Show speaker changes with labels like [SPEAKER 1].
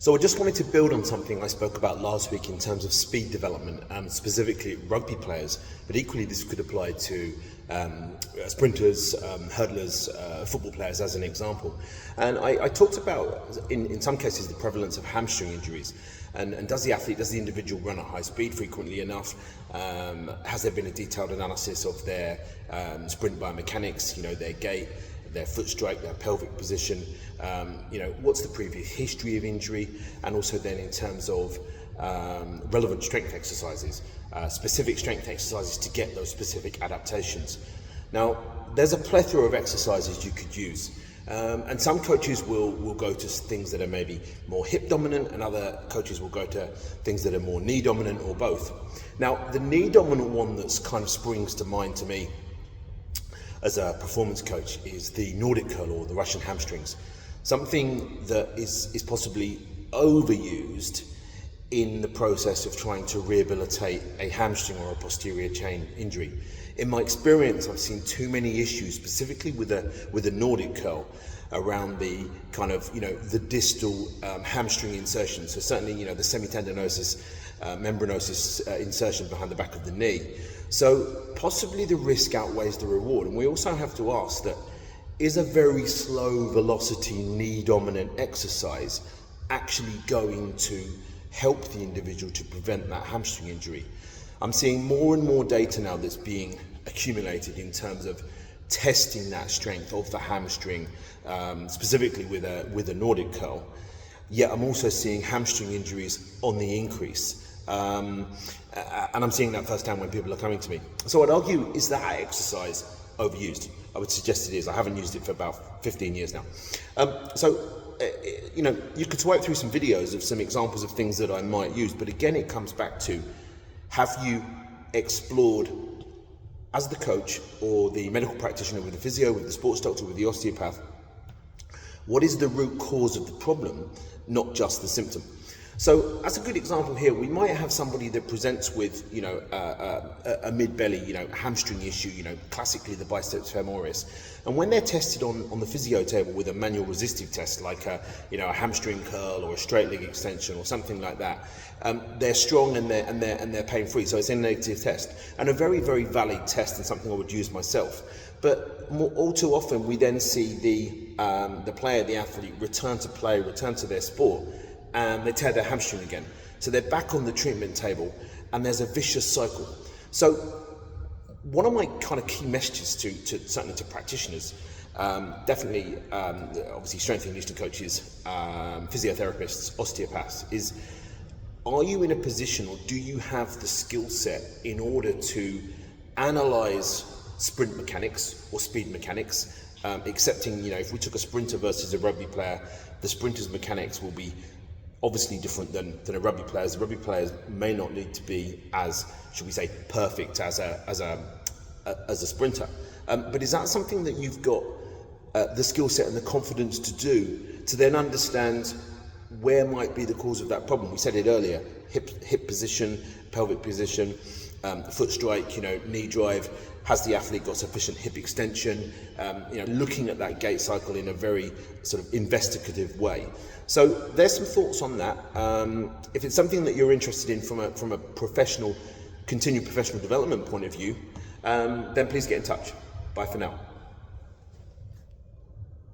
[SPEAKER 1] So I just wanted to build on something I spoke about last week in terms of speed development, specifically rugby players, but equally this could apply to sprinters, hurdlers, football players as an example. And I talked about, in some cases, the prevalence of hamstring injuries. And does the individual run at high speed frequently enough? Has there been a detailed analysis of their sprint biomechanics, their gait, their foot strike, their pelvic position, what's the previous history of injury, and also then in terms of relevant strength exercises, specific strength exercises to get those specific adaptations. Now, there's a plethora of exercises you could use, and some coaches will go to things that are maybe more hip dominant, and other coaches will go to things that are more knee dominant, or both. Now, the knee dominant one that's kind of springs to mind to me as a performance coach is the Nordic curl, or the Russian hamstrings. Something that is possibly overused in the process of trying to rehabilitate a hamstring or a posterior chain injury. In my experience, I've seen too many issues, specifically with a Nordic curl, around the kind of, the distal hamstring insertion. So certainly, the semitendinosus, membranosus insertion behind the back of the knee. So possibly the risk outweighs the reward. And we also have to ask that, is a very slow velocity knee dominant exercise actually going to help the individual to prevent that hamstring injury? I'm seeing more and more data now that's being accumulated in terms of testing that strength of the hamstring, specifically with a Nordic curl. Yet I'm also seeing hamstring injuries on the increase. And I'm seeing that firsthand when people are coming to me. So I'd argue, is that exercise overused? I would suggest it is. I haven't used it for about 15 years now. You could swipe through some videos of some examples of things that I might use, but again, it comes back to, have you explored, as the coach or the medical practitioner, with the physio, with the sports doctor, with the osteopath, what is the root cause of the problem, not just the symptom? So as a good example here, we might have somebody that presents with, a mid-belly, hamstring issue, classically the biceps femoris. And when they're tested on the physio table with a manual resistive test, like a hamstring curl or a straight leg extension or something like that, they're strong and they're pain-free. So it's a negative test, and a very, very valid test, and something I would use myself. But all too often, we then see the player, the athlete, return to play, return to their sport, and they tear their hamstring again. So they're back on the treatment table, and there's a vicious cycle. So one of my kind of key messages to certainly to practitioners, definitely obviously strength and conditioning coaches, physiotherapists, osteopaths, is, are you in a position, or do you have the skill set in order to analyze sprint mechanics or speed mechanics, accepting, if we took a sprinter versus a rugby player, the sprinter's mechanics will be obviously different than a rugby player's. The rugby players may not need to be as, should we say, perfect as a sprinter. But is that something that you've got the skill set and the confidence to do, to then understand where might be the cause of that problem? We said it earlier: hip position, pelvic position, foot strike, knee drive. Has the athlete got sufficient hip extension? Looking at that gait cycle in a very sort of investigative way. So there's some thoughts on that. If it's something that you're interested in from a continued professional development point of view, then please get in touch. Bye for now.